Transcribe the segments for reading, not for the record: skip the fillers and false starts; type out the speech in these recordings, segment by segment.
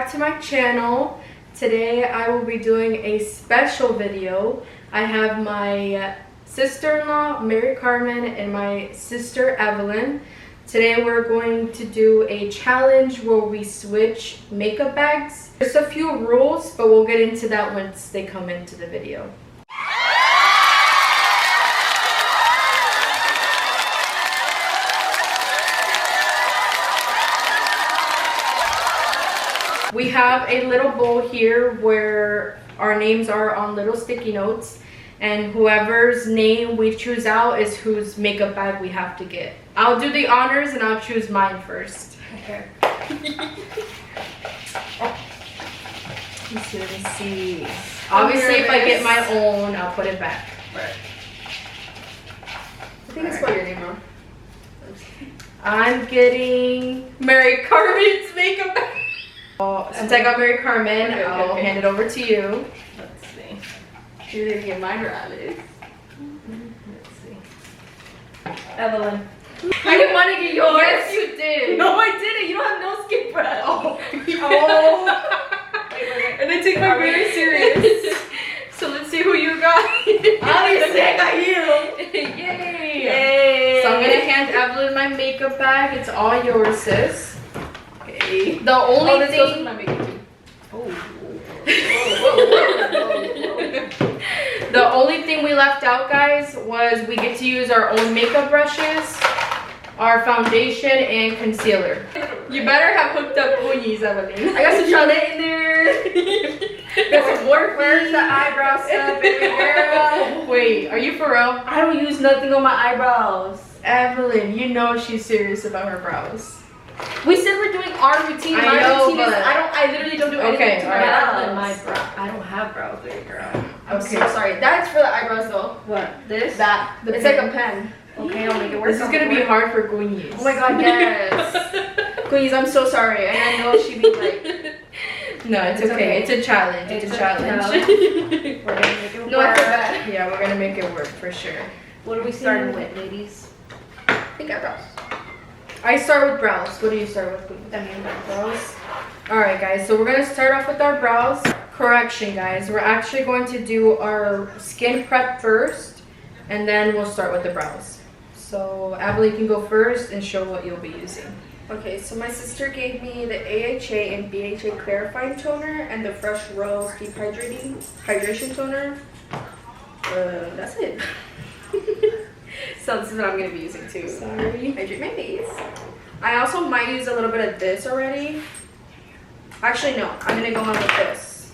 back to my channel. Today I will be doing a special video. I have my sister-in-law Mary Carmen and my sister Evelyn. Today we're going to do a challenge where we switch makeup bags. There's a few rules, but we'll get into that once they come into the video. We have a little bowl here where our names are on little sticky notes, and whoever's name we choose out is whose makeup bag we have to get. I'll do the honors and I'll choose mine first. Okay. Let me see. Obviously, if I get my own, I'll put it back. Right. I think it's what your name on. I'm getting Mary Carmen's makeup bag. Since I got Mary Carmen, I'll hand it over to you. Let's see. You didn't get mine or Alice? Let's see. Evelyn. I didn't want to get yours. Yes, you did. No, I didn't. You don't have no skin prep. Oh. And they take my very serious. So let's see who you got. Obviously, I got you. Yay. Yay. So I'm going to hand Evelyn my makeup bag. It's all yours, sis. Okay. The only this thing... goes with my makeup too. Oh. The only thing we left out, guys, was we get to use our own makeup brushes, our foundation, and concealer. You better have hooked up uñis, Evelyn. I got some Charlotte in there. Got some work. Where's the eyebrow stuff, baby girl? Wait, are you for real? I don't use nothing on my eyebrows. Evelyn, you know she's serious about her brows. We said we're doing our routine. I My know, routine is but- I literally don't do anything to my alright. brows. I don't have brows, baby girl. I'm Okay. so sorry. That's for the eyebrows though. What? This? That. The It's pen. like a pen. Okay, I'll make it work. This is gonna be hard for Guinyas. Oh my god, yes. Please, I'm so sorry. And I know she'd be like, No, it's okay. It's a challenge. It's a challenge. We're gonna make it work. No, I feel bad. Yeah, we're gonna make it work for sure. What are we starting with, ladies? I think eyebrows. I start with brows. What do you start with? Brows. Alright guys, so we're going to start off with our brows. Correction guys, we're actually going to do our skin prep first, and then we'll start with the brows. So Abilene can go first and show what you'll be using. Okay, so my sister gave me the AHA and BHA clarifying toner and the Fresh Rose deep hydration toner. That's it. So this is what I'm going to be using too. Sorry. Hydrate my face. I also might use a little bit of this already. Actually, no. I'm going to go on with this.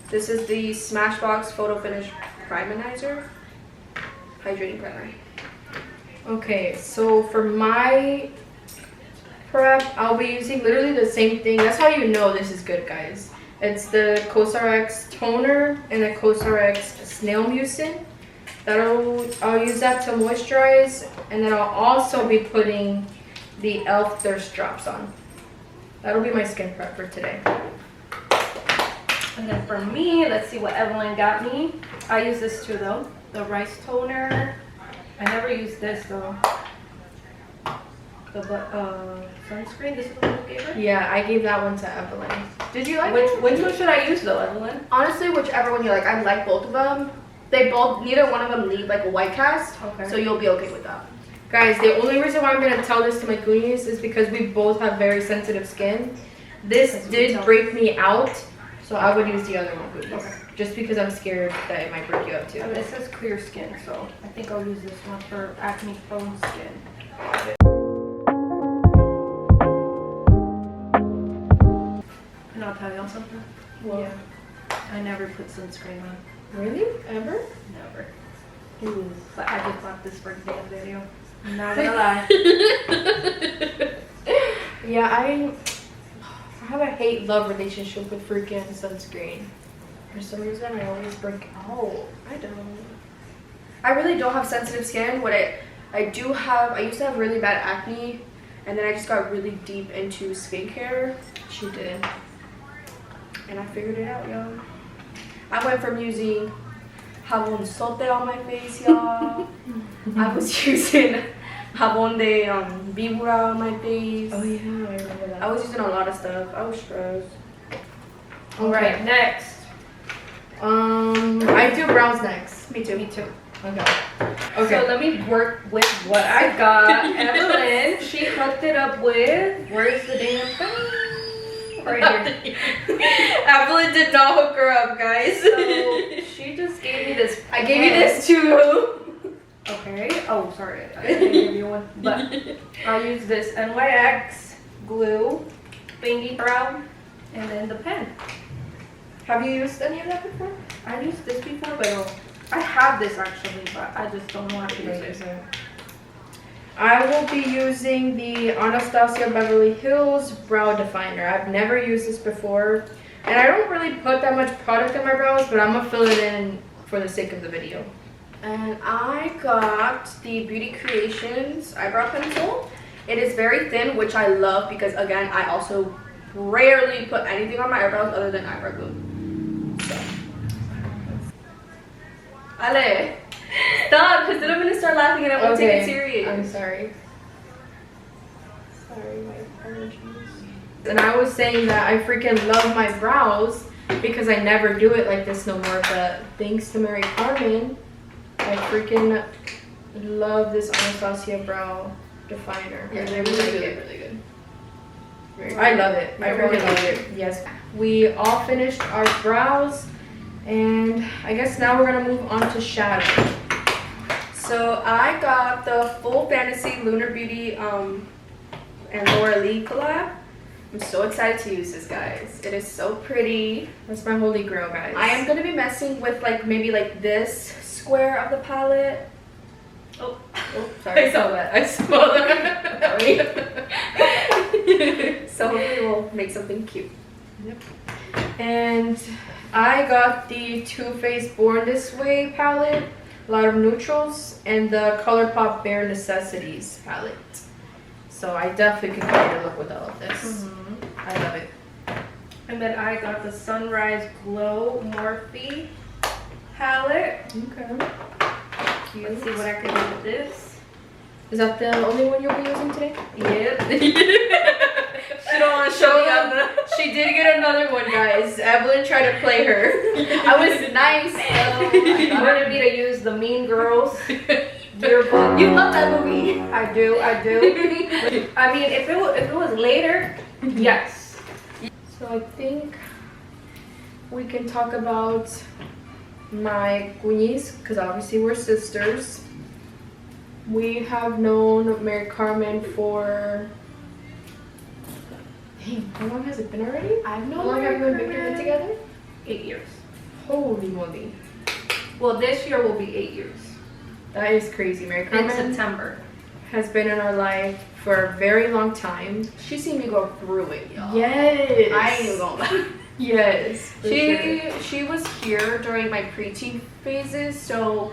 This is the Smashbox Photo Finish Primenizer. Hydrating primer. Okay, so for my prep, I'll be using literally the same thing. That's how you know this is good, guys. It's the COSRX toner and the COSRX Snail Mucin. I'll use that to moisturize, and then I'll also be putting the e.l.f. Thirst Drops on. That'll be my skin prep for today. And then for me, let's see what Evelyn got me. I use this too though, the rice toner. I never use this though. The sunscreen, this is the one you gave her? Yeah, I gave that one to Evelyn. Did you like Which it? one should I use though, Evelyn? Honestly, whichever one you like. I like both of them. Neither one of them leave like a white cast. Okay. So you'll be okay with that. Guys, the only reason why I'm going to tell this to my Goonies is because we both have very sensitive skin. This did break me out, so I would use the other one, Goonies. Okay. Just because I'm scared that it might break you out too. I mean, it says clear skin, so I think I'll use this one for acne prone skin. And I'll tell y'all something. Well, Yeah. I never put sunscreen on. really? Ever? Never. Ooh. But I just bought this for the video. I'm not gonna lie. Yeah, I have a hate-love relationship with freaking sunscreen. For some reason, I always break out. I don't. I really don't have sensitive skin. What I used to have really bad acne, and then I just got really deep into skincare. She did. And I figured it out, y'all. I went from using jabón sote on my face, y'all. I was using jabón de víbora on my face. Oh yeah, I remember that. I was using a lot of stuff. I was stressed. Alright, next. I do brows next. Me too. Okay. So let me work with what I got. Evelyn, she hooked it up with, where's the damn thing? Right here. Evelyn did not hook her up, guys. So she just gave me this. I gave you this too. Okay. Oh, sorry. I didn't give you one. But I'll use this NYX glue, thingy brow, and then the pen. Have you used any of that before? I used this before, but I have this actually, but I just don't know how to use it. I will be using the Anastasia Beverly Hills Brow Definer. I've never used this before. And I don't really put that much product in my brows, but I'm going to fill it in for the sake of the video. And I got the Beauty Creations eyebrow pencil. It is very thin, which I love because, again, I also rarely put anything on my eyebrows other than eyebrow glue. So. Ale, stop, because then I'm going to start laughing and I won't take it serious. I'm sorry. Sorry, my apologies. And I was saying that I freaking love my brows because I never do it like this no more, but thanks to Mary Carmen, I freaking love this Anastasia Brow Definer. Yeah, I they're really really like good, it. really good. I love it. I really love it. Yes. We all finished our brows, and I guess now we're gonna move on to shadow. So I got the Full Fantasy Lunar Beauty and Laura Lee collab. I'm so excited to use this, guys. It is so pretty. That's my holy grail, guys. I am gonna be messing with like maybe like this square of the palette. Oh, sorry. I saw that. I saw that. So hopefully we'll make something cute. Yep. And I got the Too Faced Born This Way palette, a lot of neutrals, and the ColourPop Bare Necessities palette. So I definitely can create a look with all of this. I love it. And then I got the Sunrise Glow Morphe palette. Okay. Cute. Let's see what I can do with this. Is that the only one you'll be using today? Yep. She don't want to show the other. She did get another one, guys. Evelyn tried to play her. I was nice though. I wanted me to use the Mean Girls yearbook. You love that movie. I do. I mean, if it was later, yes. So I think we can talk about my cuñis, because obviously we're sisters. We have known Mary Carmen for... Dang, how long has it been already? I've known How long have you and Victor been together? 8 years. Holy moly. Well, this year will be 8 years. That is crazy. Mary In Carmen September. has been in our life for a very long time. She seen me go through it, y'all. Yes. I ain't even gonna lie. Yes. for sure. She was here during my preteen phases, so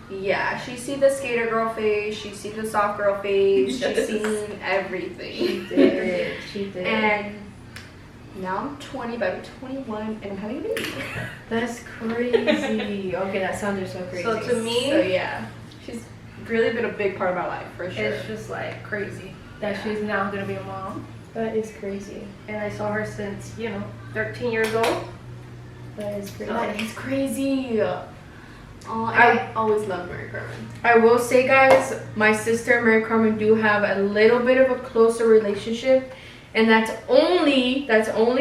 yeah, she seen the skater girl phase, she seen the soft girl phase, Yes. she's seen everything. She did. She did. And now I'm 20, but I'm 21, and I'm having a baby. That's crazy. Okay, that sounded so crazy. So to me, So yeah, she's really been a big part of my life for sure. it's just like crazy that she's now gonna be a mom. That is crazy. And I saw her since, 13 years old. That is crazy. That is crazy. Oh, I always loved Mary Carmen. I will say, guys, my sister and Mary Carmen do have a little bit of a closer relationship, and that's only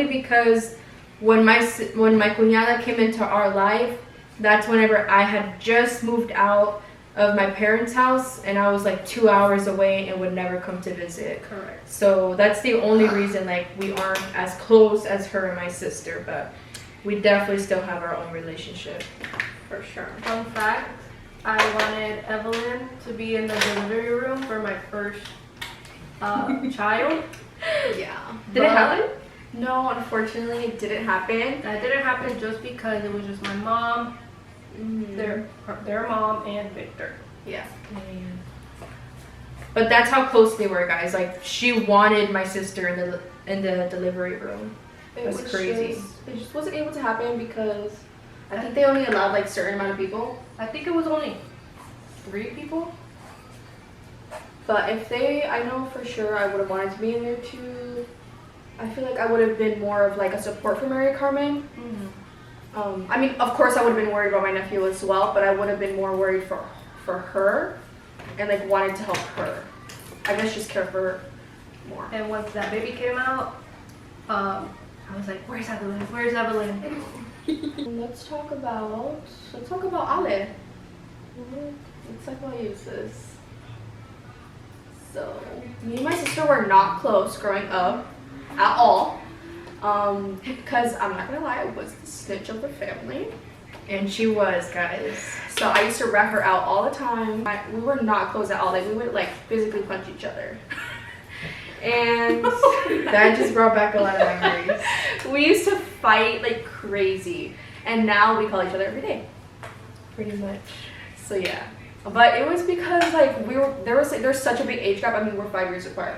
because when my cuñada came into our life, that's whenever I had just moved out of my parents' house, and I was like 2 hours away and would never come to visit. Correct. So that's the only reason like we aren't as close as her and my sister, but we definitely still have our own relationship. For sure. Fun fact, I wanted Evelyn to be in the delivery room for my first child. Yeah. Did it happen? No, unfortunately, it didn't happen. That didn't happen just because it was just my mom, their mom, and Victor. Yeah. But that's how close they were, guys. Like she wanted my sister in the delivery room. That's crazy. It just wasn't able to happen because I think they only allowed like certain amount of people. I think it was only 3 people. But if I know for sure I would have wanted to be in there too. I feel like I would have been more of like a support for Mary Carmen. I mean, of course, I would have been worried about my nephew as well, but I would have been more worried for her, and like wanted to help her. I guess just care for her more. And once that baby came out, I was like, "Where's Evelyn? Where's Evelyn?" Let's talk about Ale. Let's talk about uses. So me and my sister were not close growing up at all. Because I'm not gonna lie, I was the snitch of the family. And she was, guys. So I used to rat her out all the time. We were not close at all. Like we would like physically punch each other. And that just brought back a lot of memories. We used to fight like crazy. And now we call each other every day. Pretty much. So yeah. But it was because like there's such a big age gap. I mean, we're 5 years apart.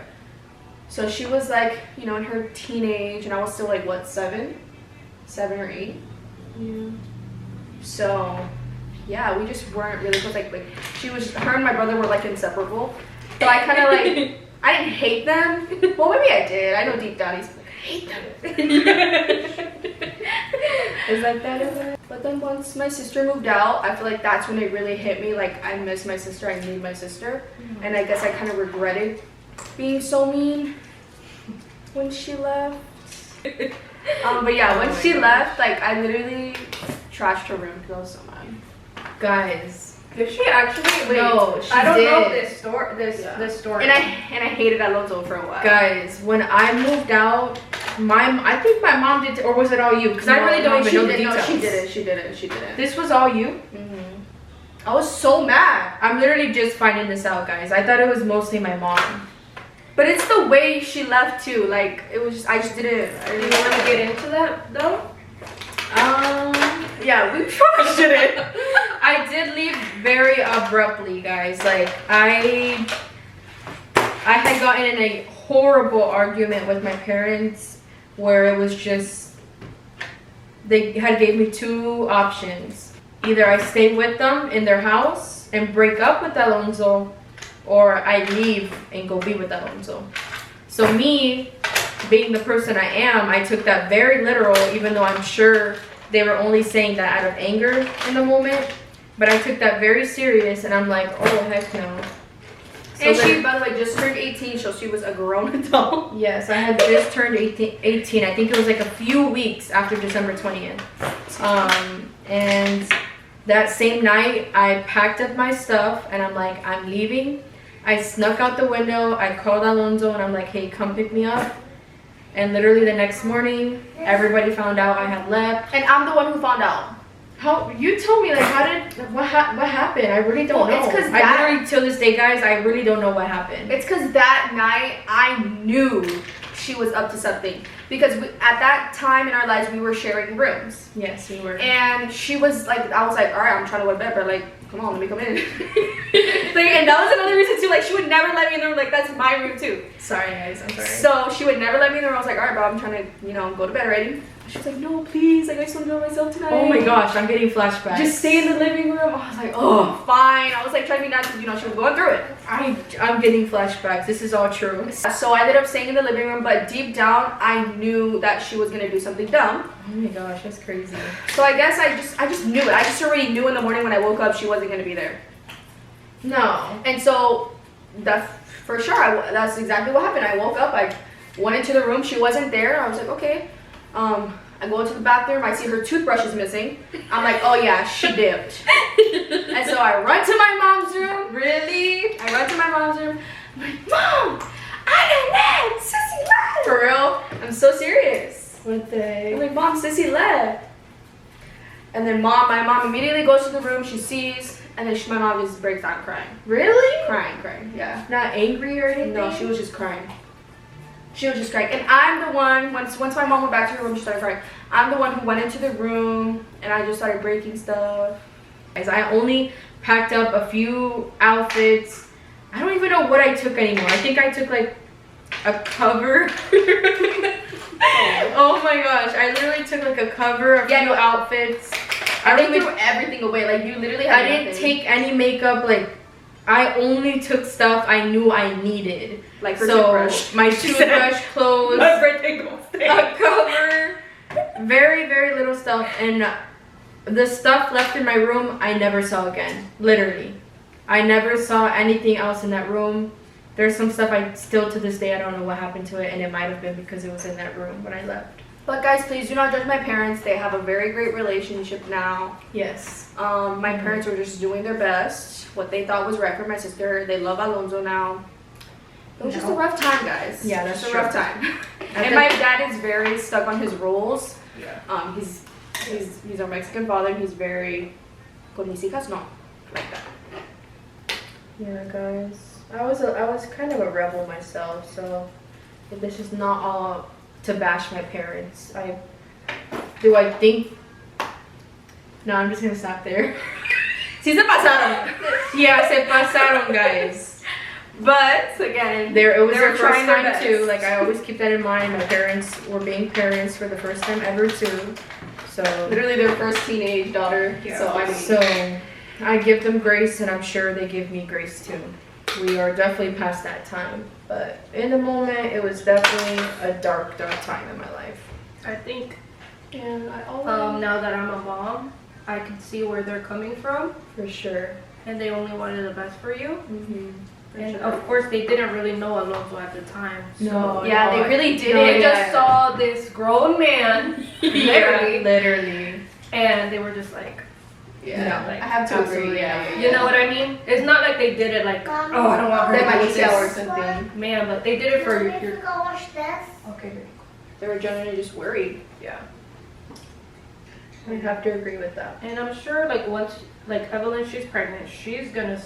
So she was like, you know, in her teenage, and I was still like, what, 7 or 8? Yeah. So, yeah, we just weren't really close. Like her and my brother were like inseparable. So I kind of like, I didn't hate them. Well, maybe I did. I know deep down he's like, I hate them. Is like that? But then once my sister moved out, I feel like that's when it really hit me. Like, I miss my sister. I need my sister. Mm-hmm. And I guess I kind of regretted being so mean when she left. But yeah, when she left, like I literally trashed her room because I was so mad. Guys, did she actually? Wait, no, she I don't did. know this story. This story. And I hated Alonso for a while. Guys, when I moved out, I think my mom did, or was it all you? Because I really don't even know the details. No, she didn't. This was all you? I was so mad. I'm literally just finding this out, guys. I thought it was mostly my mom. But it's the way she left too. Like it was just, I just didn't. Do you want to get into that though? Yeah, we probably shouldn't. I did leave very abruptly, guys. Like I had gotten in a horrible argument with my parents where it was just, they had gave me 2 options. Either I stay with them in their house and break up with Alonso, or I leave and go be with Alonso. So me, being the person I am, I took that very literal, even though I'm sure they were only saying that out of anger in the moment. But I took that very serious, and I'm like, oh, heck no. So And she, by the way, just turned 18, so she was a grown adult. Yes, I had just turned 18. I think it was like a few weeks after December 20th. And that same night, I packed up my stuff, and I'm like, I'm leaving. I snuck out the window. I called Alonso, and I'm like, hey, come pick me up. And literally the next morning, everybody found out I had left. And I'm the one who found out. How, you told me, like, what happened? I really don't know. It's because I literally, till this day, guys, I really don't know what happened. It's because that night, I knew she was up to something. Because at that time in our lives, we were sharing rooms. Yes, we were. And she was like, I was like, all right, I'm trying to go to bed, but like, come on, let me come in. Like, and that was another reason too. Like, she would never let me in the room. Like, that's my room too. Sorry, guys, I'm sorry. So she would never let me in the room. I was like, all right, bro, I'm trying to, you know, go to bed already. She was like, no, please. Like, I just want to go myself tonight. Oh my gosh, I'm getting flashbacks. Just stay in the living room. I was like, oh, fine. I was like trying to be nice because, you know, she was going through it. I'm getting flashbacks. This is all true. So I ended up staying in the living room, but deep down, I knew that she was gonna do something dumb. Oh my gosh, that's crazy. So I guess I just knew it. I just already knew in the morning when I woke up she wasn't gonna be there. No. And so that for sure, that's exactly what happened. I woke up, I went into the room, she wasn't there. I was like, okay. I go into the bathroom, I see her toothbrush is missing. I'm like, oh yeah, she dipped. And so I run to my mom's room. Really? I run to my mom's room. I'm like, Mom, I didn't Sissy left. For real? I'm so serious. What the heck? I'm like, Mom, Sissy left. And then my mom immediately goes to the room, she sees, and then my mom just breaks down crying. Really? Crying, yeah. Not angry or anything? No, she was just crying. She was just crying. And I'm the one, once my mom went back to her room, she started crying. I'm the one who went into the room, and I just started breaking stuff. I only packed up a few outfits. I don't even know what I took anymore. I think I took like a cover. Oh my gosh, I literally took like a cover, a few outfits. I threw everything away. Like, you literally had I didn't take any makeup. Like, I only took stuff I knew I needed. Like her So toothbrush. my toothbrush, clothes, My birthday goes a cover, very, very little stuff. And the stuff left in my room, I never saw again. Literally. I never saw anything else in that room. There's some stuff I still to this day, I don't know what happened to it. And it might have been because it was in that room when I left. But guys, please do not judge my parents. They have a very great relationship now. Yes. My parents were just doing their best. What they thought was right for my sister. They love Alonso now. It was just a rough time, guys. Yeah, that's just a true. rough time. I And my dad is very stuck on his rules. Yeah. He's our Mexican father. He's very con mis hijas, no, like that. Yeah, guys. I was kind of a rebel myself, so this is not all to bash my parents. I think. No, I'm just gonna stop there. Sí se pasaron. Yeah, se pasaron, guys. But again, It was they their were first trying their time best. too. Like I always keep that in mind. My parents were being parents for the first time ever too. So Literally their first teenage daughter. Yeah. So I mean, So I give them grace, and I'm sure they give me grace too. We are definitely past that time, but in the moment, it was definitely a dark, dark time in my life. I think And I always, now that I'm a mom, I can see where they're coming from, for sure. and they only wanted the best for you. Mm-hmm. And of course, they didn't really know Alonso at the time. So No, yeah, no, they really didn't. they yeah. just saw this grown man, literally, literally. and they were just like, yeah, No, like, I have to agree. absolutely Yeah, not. you know what I mean? It's not like they did it like, oh, I don't want her They to might do be sour or this. something. Man, but they did it for You your. can go watch this. Okay, great. They were genuinely just worried. Yeah. I have to agree with that. And I'm sure, like, once, like, Evelyn, she's pregnant, she's gonna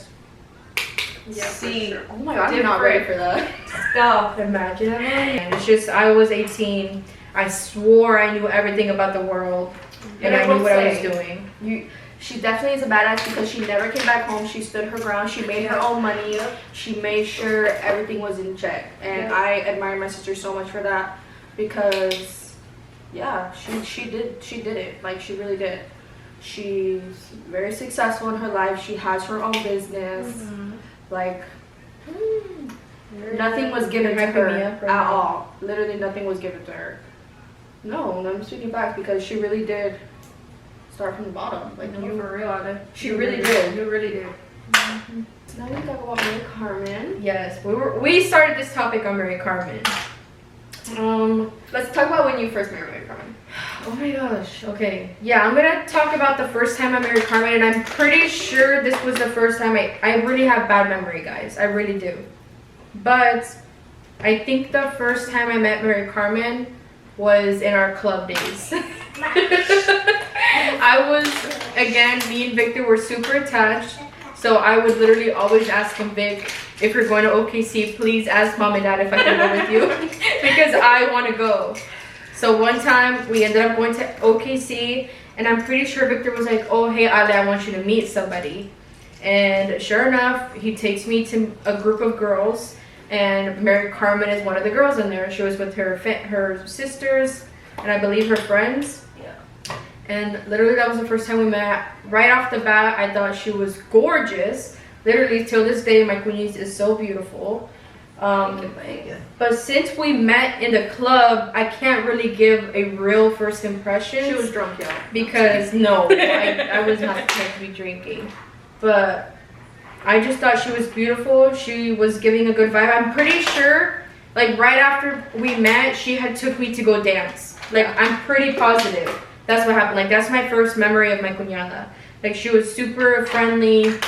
see Oh my god, I'm not ready for that. stuff. Imagine it. And it's just, I was 18. I swore I knew everything about the world, and I knew what I was doing. She definitely is a badass because she never came back home. She stood her ground. She made her own money. She made sure everything was in check. And Yeah. I admire my sister so much for that because, yeah, she did it. Like, she really did. She's very successful in her life. She has her own business. Like, nothing was given to Hyping her me at up right now. all. Literally nothing was given to her. No, I'm speaking back because she really did start from the bottom. Like, No, for real, Ale. She really did. You really did. Now we talk about Mary Carmen. Yes, we started this topic on Mary Carmen. Let's talk about when you first married Mary Carmen. Oh my gosh. Okay. Yeah, I'm gonna talk about the first time I married Carmen, and I'm pretty sure this was the first time I really have bad memory, guys. I really do. But I think the first time I met Mary Carmen was in our club days. I was, again, me and Victor were super attached. So I would literally always ask him, Vic, if you're going to OKC, please ask mom and dad if I can go with you because I want to go. So one time we ended up going to OKC, and I'm pretty sure Victor was like, oh, hey, Ale, I want you to meet somebody. And sure enough, he takes me to a group of girls, and Mary Carmen is one of the girls in there. She was with her sisters, and I believe her friends. Yeah. And literally that was the first time we met. Right off the bat, I thought she was gorgeous. Literally, till this day, my queenies is so beautiful. But since we met in the club, I can't really give a real first impression. She was drunk, y'all. Because, no, I was not supposed to be drinking. But I just thought she was beautiful. She was giving a good vibe. I'm pretty sure, like, right after we met, she had took me to go dance. Like, I'm pretty positive that's what happened. Like, that's my first memory of my cuñada. Like, she was super friendly,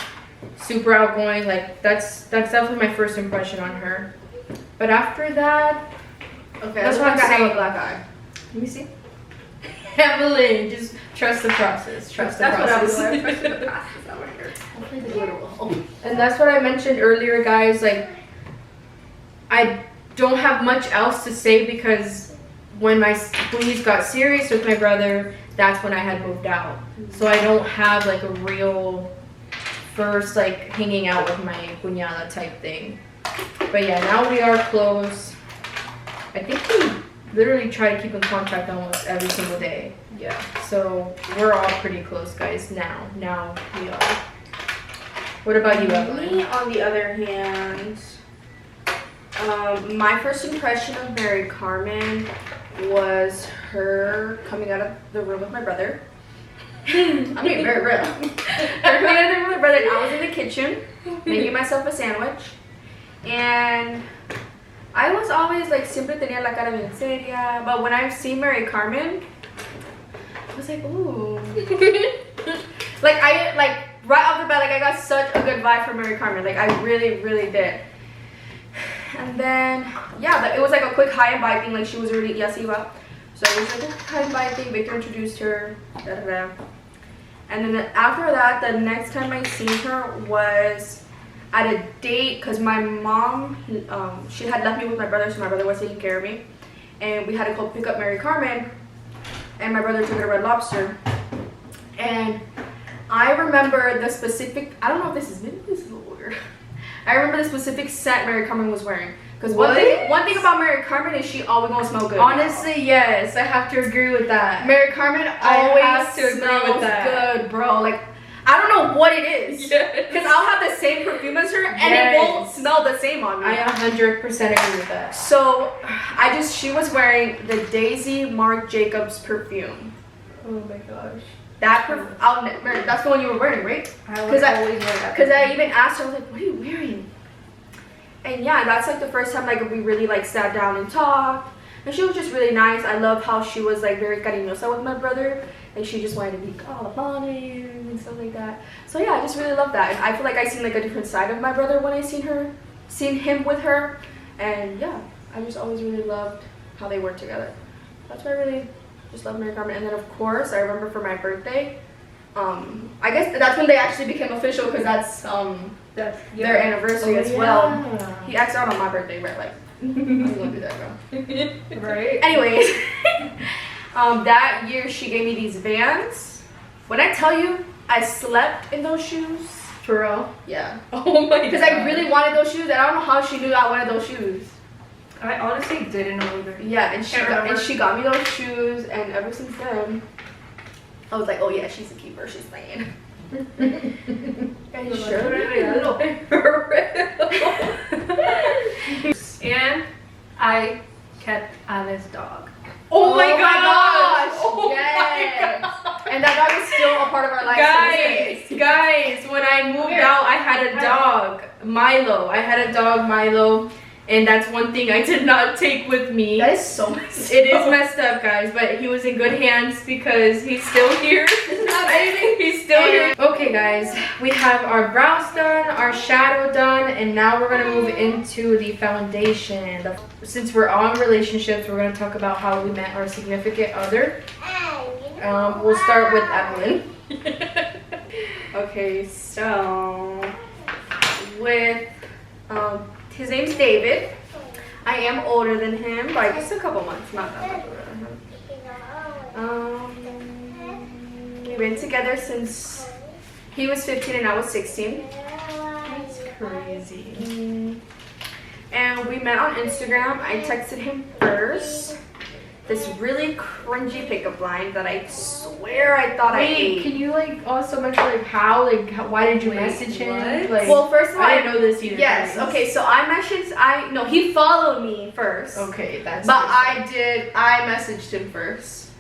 super outgoing. Like, that's definitely my first impression on her. But after that, Okay, That's what I'm I have saying. a black eye. let me see. Evelyn, just trust the process. Trust the That's what I process. was like. Trust the process over here. Hopefully the glitter will help. And that's what I mentioned earlier, guys. Like, I don't have much else to say because when my queenies got serious with my brother, that's when I had moved out. So I don't have like a real first like hanging out with my cuñada type thing. But yeah, now we are close. I think we literally try to keep in contact almost every single day. Yeah. So we're all pretty close, guys. Now we are. What about you, Evelyn? Me, on the other hand, my first impression of Mary Carmen was her coming out of the room with my brother. I mean, very real. Her coming out of the room with my brother, and I was in the kitchen making myself a sandwich. And I was always like, siempre tenía la cara bien seria. But when I've seen Mary Carmen, I was like, ooh. Like, right off the bat, like, I got such a good vibe from Mary Carmen. Like, I really, really did. And then, yeah, it was like a quick hi and bye thing. Like, she was already Yasiba. So it was like a hi and bye thing. Victor introduced her. Da, da, da. And then after that, the next time I seen her was at a date. Because my mom, she had left me with my brother. So my brother was taking care of me. And we had to go pick up Mary Carmen. And my brother took her to Red Lobster. And I remember the specific, I don't know if this is, maybe this is a little weird. I remember the specific scent Mary Carmen was wearing. Because one thing about Mary Carmen is she always gonna smell good. Honestly, yes, I have to agree with that. Mary Carmen always smells good, bro. Like, I don't know what it is. Because I'll have the same perfume as her and it won't smell the same on me. I 100% agree with that. So, she was wearing the Daisy Marc Jacobs perfume. Oh my gosh. That that's the one you were wearing, right? Because I even asked her, I was like, what are you wearing? And yeah, that's like the first time like we really like sat down and talked. And she was just really nice. I love how she was like very cariñosa with my brother. Like she just wanted to be all up on him and stuff like that. So yeah, I just really love that. And I feel like I seen like a different side of my brother when I seen him with her. And yeah, I just always really loved how they worked together. That's why I really just love Mary Carmen. And then of course I remember for my birthday, I guess that's when they actually became official because that's their anniversary as well. He asked out on my birthday, right? Like, I'm gonna do that, bro. Right. Anyways, that year she gave me these Vans. When I tell you, I slept in those shoes. For real? Yeah. Oh my god. Because I really wanted those shoes, and I don't know how she knew I wanted those shoes. I honestly didn't know either. Yeah, and she got me those shoes, and ever since then, I was like, oh yeah, she's a keeper. She's playing. Are you sure? And I kept Alice's dog. Oh my gosh! Oh Yes. my gosh. And that dog is still a part of our lives. Guys, when I moved out, I had a dog, Milo. I had a dog, Milo. And that's one thing I did not take with me. That is so messed up. It is messed up, guys, but he was in good hands because he's still here. He's still here. Okay, guys, we have our brows done, our shadow done, and now we're gonna move into the foundation. Since we're on relationships, we're gonna talk about how we met our significant other. We'll start with Evelyn. Okay, so with his name's David. I am older than him by just a couple months, not that much older than him. We've been together since he was 15 and I was 16. That's crazy. And we met on Instagram. I texted him first this really cringy pickup line that I swear I thought I ate. Can you like also mention like how, why did you message him? Like, well, first of all, I didn't know this either. Yes. Guys. Okay. So no, he followed me first. Okay, that's. But I messaged him first.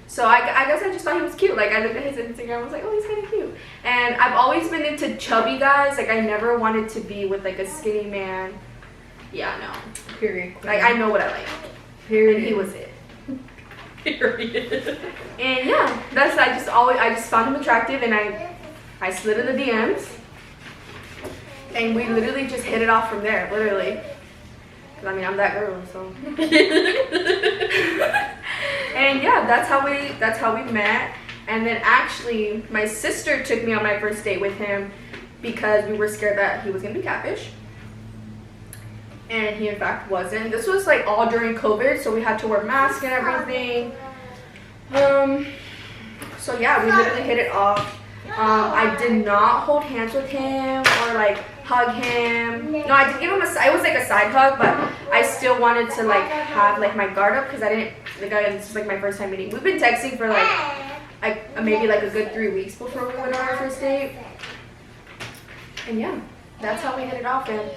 So I guess I just thought he was cute. Like I looked at his Instagram, I was like, oh, he's kind of cute. And I've always been into chubby guys. Like I never wanted to be with like a skinny man. Yeah, no. Period. Like I know what I like. Period. And he was it. Period. And yeah, I just found him attractive, and I slid in the DMs, and we literally just hit it off from there. Literally, 'cause I mean I'm that girl, so. And yeah, that's how we met. And then actually, my sister took me on my first date with him because we were scared that he was gonna be catfish. And he in fact wasn't. This was like all during COVID, so we had to wear masks and everything. So yeah, we literally hit it off. I did not hold hands with him or like hug him. No, I did give him it was like a side hug, but I still wanted to like have like my guard up because this was like my first time meeting. We've been texting for like maybe like a good 3 weeks before we went on our first date. And yeah, that's how we hit it off. And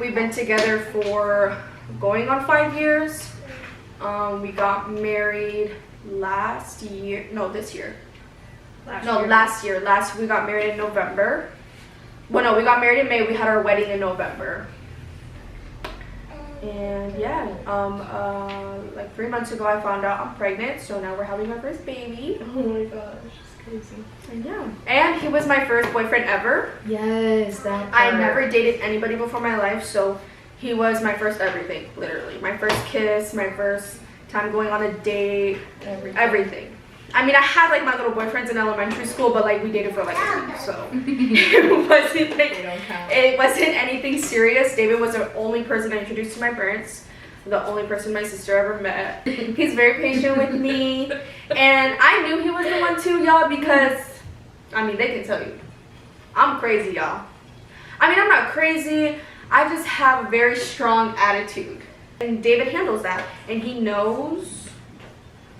we've been together for going on 5 years. We got married last year. No, this year. Last year. We got married in November. Well, no, we got married in May. We had our wedding in November. And yeah, like 3 months ago, I found out I'm pregnant. So now we're having my first baby. Oh my gosh, it's crazy. And yeah, and he was my first boyfriend ever. Yes, that I part. never dated anybody before my life, so he was my first everything, literally. My first kiss, my first time going on a date, everything. I mean, I had like my little boyfriends in elementary school, but like we dated for like a week, so it wasn't like, They don't count. it wasn't anything serious. David was the only person I introduced to my parents, the only person my sister ever met. He's very patient with me, and I knew he was the one too, y'all, because I mean, they can tell you, I'm crazy, y'all. I mean, I'm not crazy. I just have a very strong attitude, and David handles that, and he knows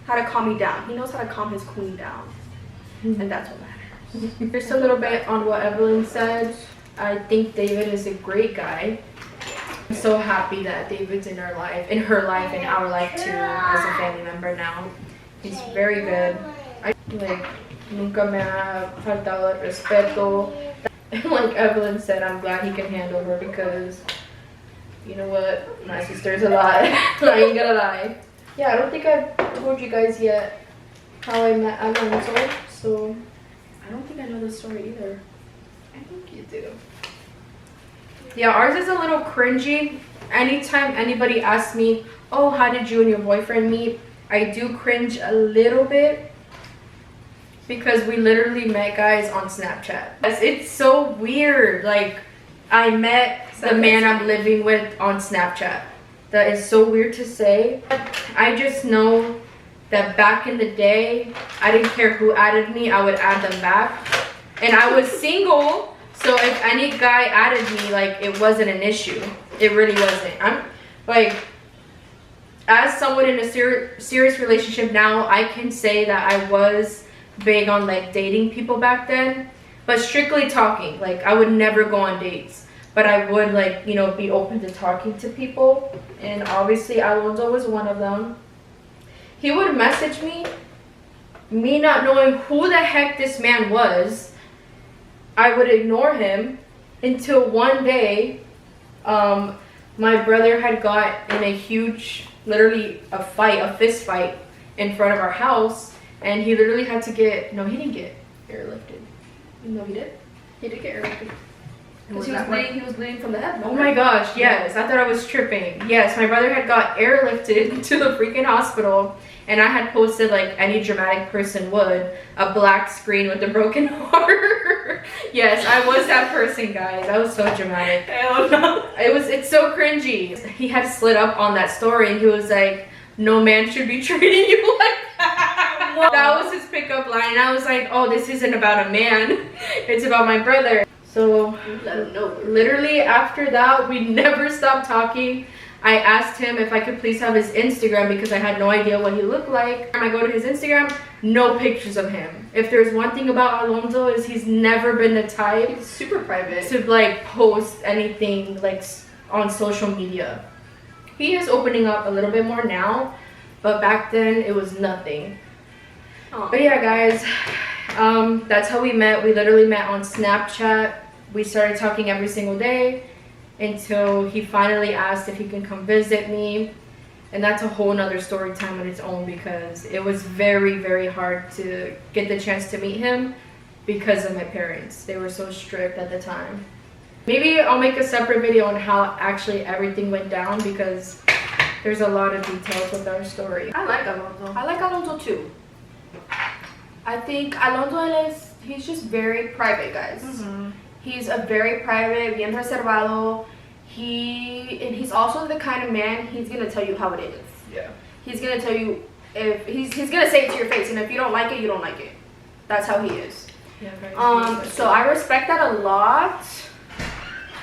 how to calm me down. He knows how to calm his queen down, and that's what matters. Just a little bit on what Evelyn said. I think David is a great guy. I'm so happy that David's in her life, in our life too, as a family member now. He's very good. Nunca me ha faltado el respeto. Like Evelyn said, I'm glad he can handle her because, you know what, my sister's a lot. I ain't gonna lie. Yeah, I don't think I've told you guys yet how I met Alonso, so I don't think I know this story either. I think you do. Yeah, ours is a little cringy. Anytime anybody asks me, oh, how did you and your boyfriend meet? I do cringe a little bit because we literally met guys on Snapchat. It's so weird. Like, I met the man I'm living with on Snapchat. That is so weird to say. I just know that back in the day, I didn't care who added me, I would add them back. And I was single, so if any guy added me, like, it wasn't an issue. It really wasn't. I'm like, as someone in a serious relationship now, I can say that I was big on like dating people back then, but strictly talking. Like, I would never go on dates. But I would, like, you know, be open to talking to people. And obviously, Alonso was one of them. He would message me not knowing who the heck this man was. I would ignore him until one day, my brother had got in a huge, literally a fist fight in front of our house. And he literally had to get, no, he didn't get airlifted. No, he did. He did get airlifted. He was bleeding from the head. Oh my gosh, yes. I thought I was tripping. Yes, my brother had got airlifted to the freaking hospital, and I had posted, like any dramatic person would, a black screen with a broken heart. Yes, I was that person, guys. I was so dramatic. Hell no. It's so cringy. He had slid up on that story, and he was like, no man should be treating you like that. No. That was his pickup line, and I was like, oh, this isn't about a man. It's about my brother. So literally after that, we never stopped talking. I asked him if I could please have his Instagram because I had no idea what he looked like. I go to his Instagram, no pictures of him. If there's one thing about Alonso is he's never been the type. He's super private. To like post anything like on social media. He is opening up a little bit more now, but back then it was nothing. Aww. But yeah, guys, that's how we met. We literally met on Snapchat. We started talking every single day until he finally asked if he can come visit me. And that's a whole nother story time on its own because it was very, very hard to get the chance to meet him because of my parents. They were so strict at the time. Maybe I'll make a separate video on how actually everything went down because there's a lot of details with our story. I like Alonso. I like Alonso too. I think Alonso he's just very private, guys. Mm-hmm. He's a very private, bien reservado. He's also the kind of man, he's gonna tell you how it is. Yeah. He's gonna tell you if he's gonna say it to your face, and if you don't like it, you don't like it. That's how he is. Yeah, so I respect that a lot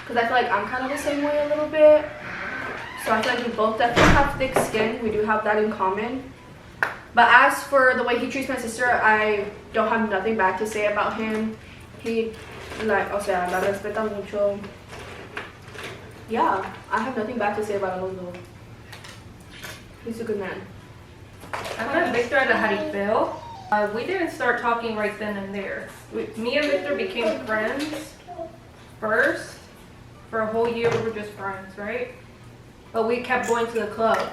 because I feel like I'm kind of the same way a little bit. So I feel like we both definitely have thick skin. We do have that in common. But as for the way he treats my sister, I don't have nothing bad to say about him. He o sea, la respeta mucho. Yeah, I have nothing bad to say about Alonso. He's a good man. I met Victor at a Jaripeo. We didn't start talking right then and there. Me and Victor became friends first. For a whole year, we were just friends, right? But we kept going to the club.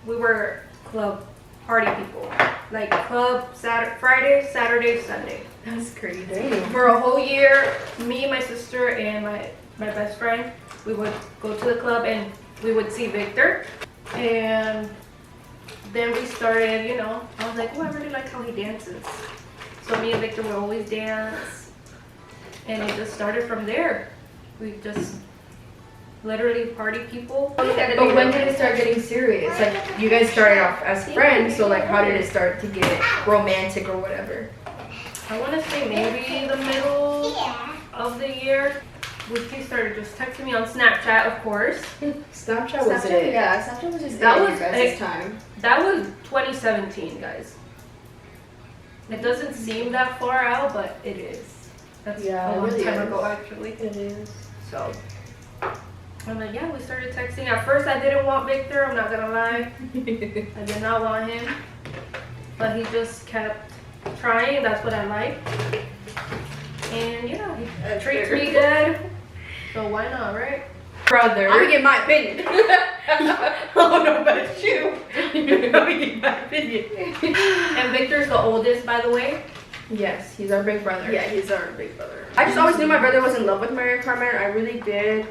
We were club party people. Like club Friday, Saturday, Sunday. That's crazy. For a whole year, me, my sister, and my best friend, we would go to the club and we would see Victor. And then we started, you know, I was like, oh, I really like how he dances. So me and Victor would always dance. And it just started from there. We just literally party people. But when did it start getting serious? Like, you guys started off as friends, so like, how did it start to get romantic or whatever? I want to say maybe the middle of the year. He started just texting me on Snapchat, of course. Snapchat was it? Yeah, Snapchat was just That that was was time. That was 2017, guys. It doesn't seem that far out, but it is. That's Yeah, a it long really time is. ago, actually. It is. So, I'm like, yeah, we started texting. At first, I didn't want Victor. I'm not gonna lie. I did not want him, but he just kept trying. That's what I like. And yeah, he treats me good. So why not, right? Brother. I'm gonna get my opinion. I don't know about you. Let me get my opinion. And Victor's the oldest, by the way. Yes, he's our big brother. Yeah, he's our big brother. I just always knew my brother was in love with Maria Carmen. I really did.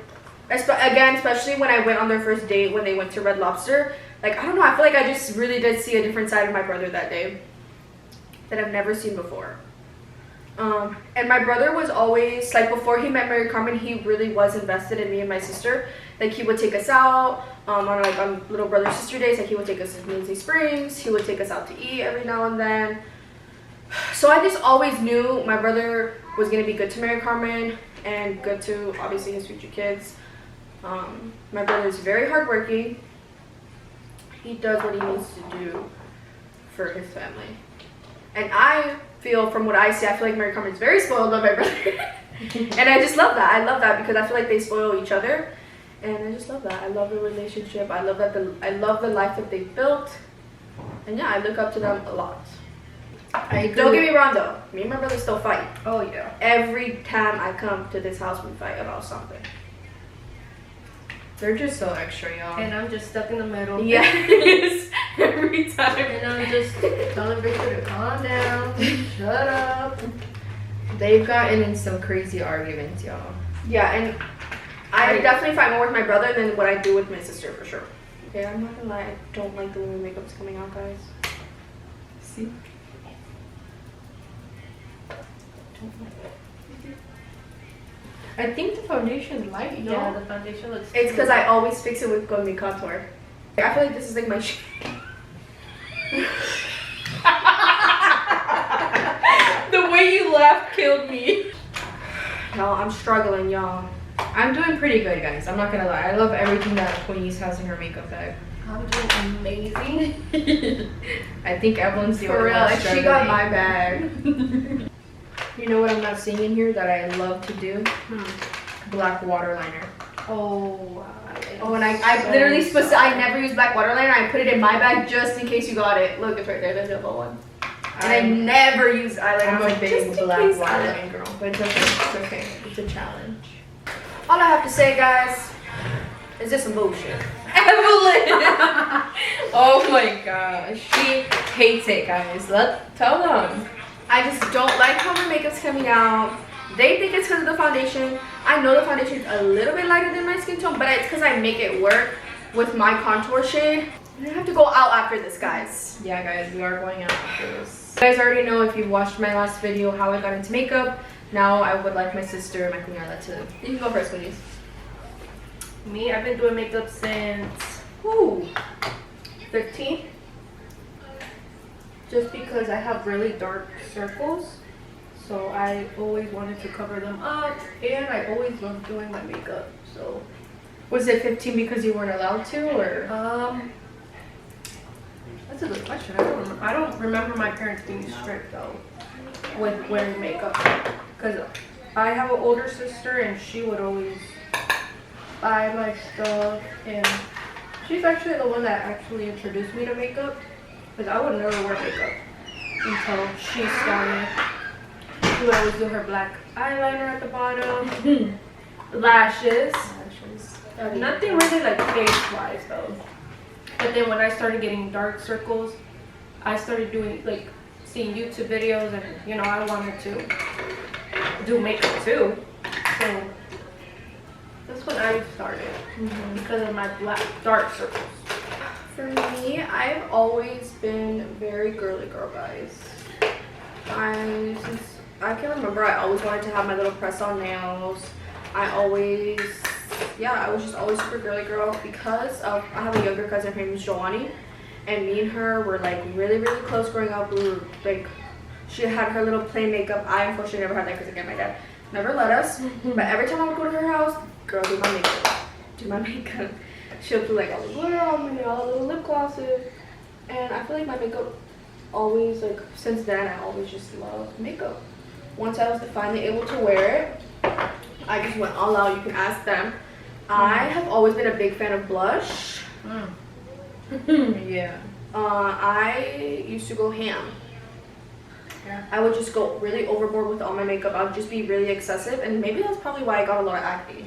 Again, especially when I went on their first date when they went to Red Lobster. Like, I don't know, I feel like I just really did see a different side of my brother that day that I've never seen before. And my brother was always, like, before he met Maria Carmen, he really was invested in me and my sister. Like, he would take us out on little brother sister days. Like, he would take us to Lindsay Springs. He would take us out to eat every now and then. So I just always knew my brother was going to be good to Maria Carmen and good to, obviously, his future kids. My brother is very hardworking. He does what he needs to do for his family. And I feel, from what I see, I feel like Maria Carmen is very spoiled by my brother. And I just love that. I love that because I feel like they spoil each other. And I just love that. I love the relationship. I love the life that they built. And yeah, I look up to them a lot. Don't get me wrong though. Me and my brother still fight. Oh yeah. Every time I come to this house, we fight about something. They're just so extra, y'all. And I'm just stuck in the middle. Yes. Every time. And I'm just telling Victor to calm down, shut up. They've gotten in some crazy arguments, y'all. Yeah, and I definitely fight more with my brother than what I do with my sister for sure. Yeah, I'm not gonna lie, I don't like the way my makeup's coming out, guys. See? I think the foundation's light, you know? Yeah, the foundation looks. It's because I always fix it with Gold Me Contour. I feel like this is like my The way you laughed killed me. Y'all, I'm struggling, y'all. I'm doing pretty good, guys. I'm not gonna lie. I love everything that Queenies has in her makeup bag. I'm doing amazing. I think Evelyn's the For only real, one like, she struggling. got my bag. You know what I'm not seeing in here that I love to do? Black water liner. Oh wow. Oh, and I literally I never use black water liner. I put it in my bag just in case you got it. Look, it's right there. There's the other one. And I never use eyeliner. I'm a big Just in black case water I- line girl, but it's okay. It's okay. It's a challenge. All I have to say, guys, is this some bullshit. Evelyn! Oh my gosh. She hates it, guys. Tell them. I just don't like how my makeup's coming out. They think it's because of the foundation. I know the foundation is a little bit lighter than my skin tone, but it's because I make it work with my contour shade. And I have to go out after this, guys. Yeah, guys, we are going out after this. You guys already know, if you watched my last video, how I got into makeup. Now I would like my sister, my cuñada, to... You can go first, please. Me, I've been doing makeup since 15. Just because I have really dark circles. So I always wanted to cover them up, and I always loved doing my makeup. So Was it 15 because you weren't allowed to, or? that's a good question. I don't remember my parents being strict though with wearing makeup, because I have an older sister and she would always buy my stuff, and she's actually the one that actually introduced me to makeup, because I would never wear makeup until she started. She would always do her black eyeliner at the bottom, lashes. Nothing really like face wise though. But then when I started getting dark circles, I started doing like seeing YouTube videos, and you know, I wanted to do makeup too. So that's when I started, because of my black dark circles. For me, I've always been very girly girl, guys. Since I can remember, I always wanted to have my little press-on nails. I was just always super girly girl because I have a younger cousin, her name is Joanny, and me and her were like really, really close growing up. We were like, she had her little plain makeup. I unfortunately never had that because again, my dad never let us. But every time I would go to her house, girl, do my makeup. She'll put like all the glitter on me, all the little lip glosses, and I feel like my makeup always, like since then, I always just loved makeup. Once I was finally able to wear it, I just went all out. You can ask them. I have always been a big fan of blush. Yeah. I used to go ham. Yeah. I would just go really overboard with all my makeup. I would just be really excessive, and maybe that's probably why I got a lot of acne.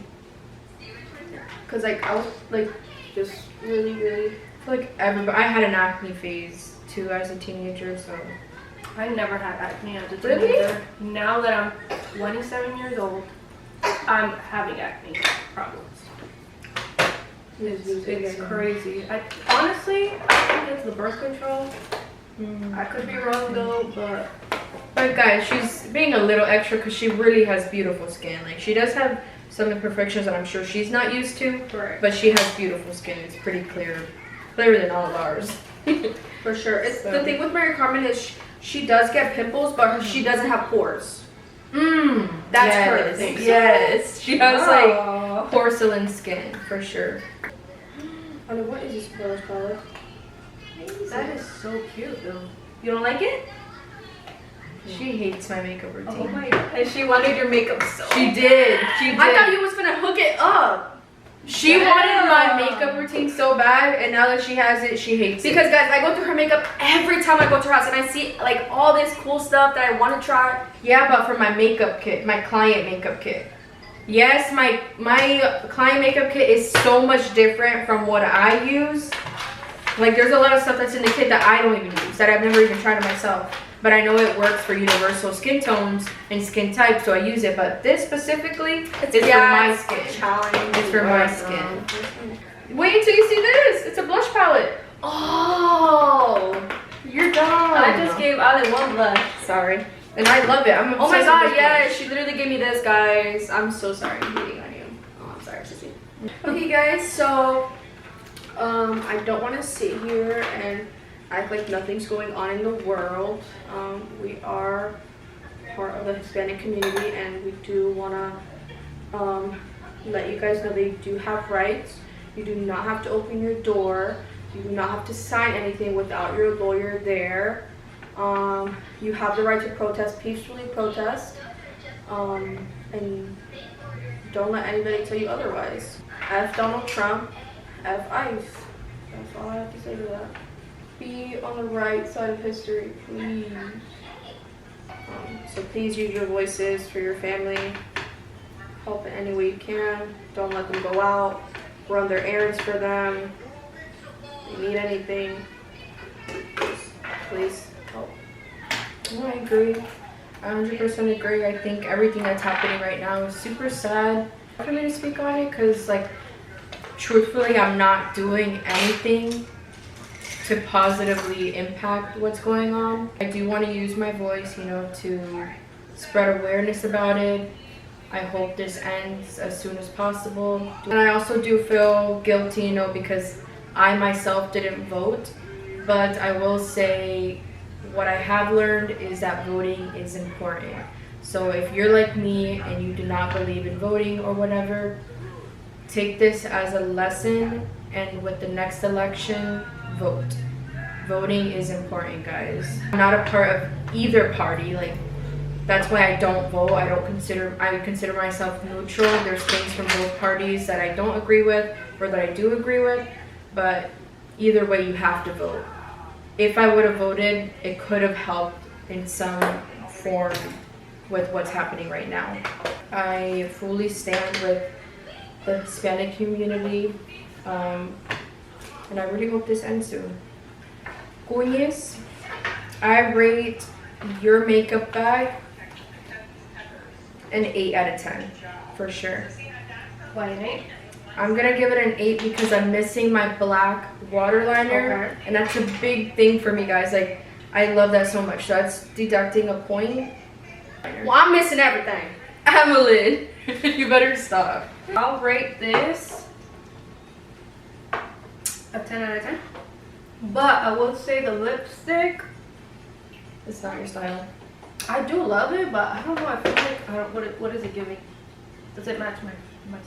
Cause like I was like just really, really. I feel like I had an acne phase too as a teenager, so. I never had acne as a Really? teenager. Now that I'm 27 years old, I'm having acne problems. It's crazy. Honestly, I think it's the birth control. I could be wrong though, But guys, she's being a little extra because she really has beautiful skin. Like, she does have some imperfections that I'm sure she's not used to, Right. but she has beautiful skin. It's pretty clearer than all of ours. For sure. It's the thing with Mary Carmen is she does get pimples, but she doesn't have pores. That's her thing. Yes, she has like Aw. porcelain skin for sure. I mean, what is this rose color? That is so cute though. You don't like it? She hates my makeup routine. Oh my god. And she wanted your makeup so She did. She did. I thought you was gonna hook it up. She wanted my makeup routine so bad, and now that she has it, she hates it. Because guys, I go through her makeup every time I go to her house, and I see like all this cool stuff that I want to try. Yeah, but for my makeup kit, my client makeup kit. Yes, my client makeup kit is so much different from what I use. Like, there's a lot of stuff that's in the kit that I don't even use, that I've never even tried it myself. But I know it works for universal skin tones and skin types, so I use it. But this specifically, it's for my skin. Challenge. It's for my skin. Wait until you see this. It's a blush palette. Oh, You're dumb. I just gave Ale one blush. Sorry. And I love it. I'm oh my obsessed god, with this yes, she literally gave me this, guys. I'm so sorry I'm hating on you. Oh, I'm sorry, Sissy. Okay, guys, so I don't want to sit here and act like nothing's going on in the world. We are part of the Hispanic community, and we do want to let you guys know they do have rights. You do not have to open your door. You do not have to sign anything without your lawyer there. You have the right to protest, peacefully protest, and don't let anybody tell you otherwise. F Donald Trump, F ICE. That's all I have to say to that. Be on the right side of history, please. So please use your voices for your family. Help in any way you can. Don't let them go out. Run their errands for them. If you need anything, please help. No, I agree. I 100% agree. I think everything that's happening right now is super sad for me to speak on it, because, like, truthfully, I'm not doing anything to positively impact what's going on. I do want to use my voice, you know, to spread awareness about it. I hope this ends as soon as possible. And I also do feel guilty, you know, because I myself didn't vote, but I will say what I have learned is that voting is important. So if you're like me and you do not believe in voting or whatever, take this as a lesson, and with the next election, vote. Voting is important, guys. I'm not a part of either party. Like, That's why I don't vote. I consider myself neutral. There's things from both parties that I don't agree with or that I do agree with, but either way you have to vote. If I would have voted, it could have helped in some form with what's happening right now. I fully stand with the Hispanic community, and I really hope this ends soon. Cuñes, I rate your makeup bag an 8 out of 10 for sure. Why an 8? I'm gonna give it an 8 because I'm missing my black water liner, and that's a big thing for me, guys. Like, I love that so much. So that's deducting a point. Well, I'm missing everything. Evelyn, you better stop. I'll rate this a 10 out of 10. But I will say the lipstick, It's not your style. I do love it, but I don't know. I feel like what is it giving? Does it match my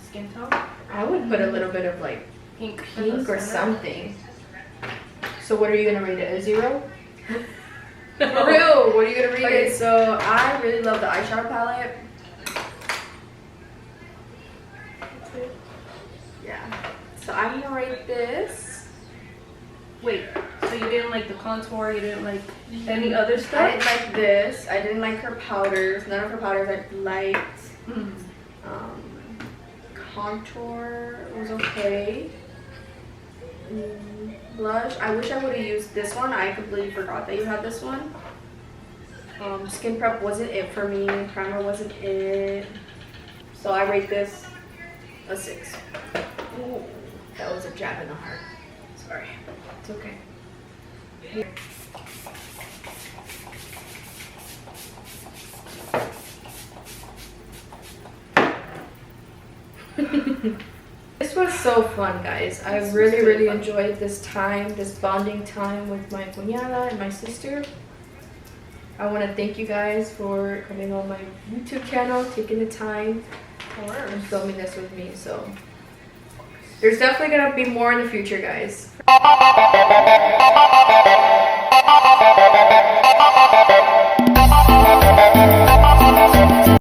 skin tone? I would put a little bit of like Pink pink or something. So what are you gonna rate it? A 0? For real? What are you gonna rate Okay, it? so I really love the eyeshadow palette. Yeah. So I'm gonna rate this. Wait, so you didn't like the contour? You didn't like any other I stuff? didn't like this. I didn't like her powders. None of her powders I liked. Mm. Contour was okay. Blush. I wish I would have used this one. I completely forgot that you had this one. Skin prep wasn't it for me. Primer wasn't it. So I rate this a 6. Ooh, that was a jab in the heart. Sorry. It's okay. This was so fun, guys. I really enjoyed this time, this bonding time with my cuñada and my sister. I want to thank you guys for coming on my YouTube channel, taking the time and filming this with me. So there's definitely gonna be more in the future, guys.